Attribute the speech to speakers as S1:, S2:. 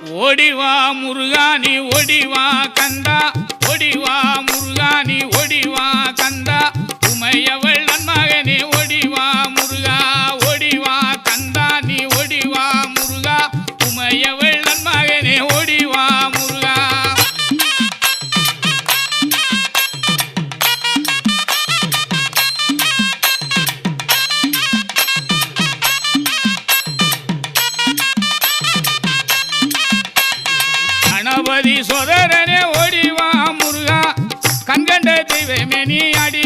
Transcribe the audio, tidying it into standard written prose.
S1: ஓடிவா முருகா நீ ஓடிவா கந்தா, ஓடிவா முருகா நீ ஓடிவா கந்தா, உமையவள் நன்மகனே ஓடிவா முருகா, ஓடிவா கந்தா நீ ஓடிவா முருகா, உமையவள் நன்மகனே ஓடிவா முருகா. கணபதி சோதரனே ஓடிவா முருகா, கண்கண்ட தெய்வமே நீ அடி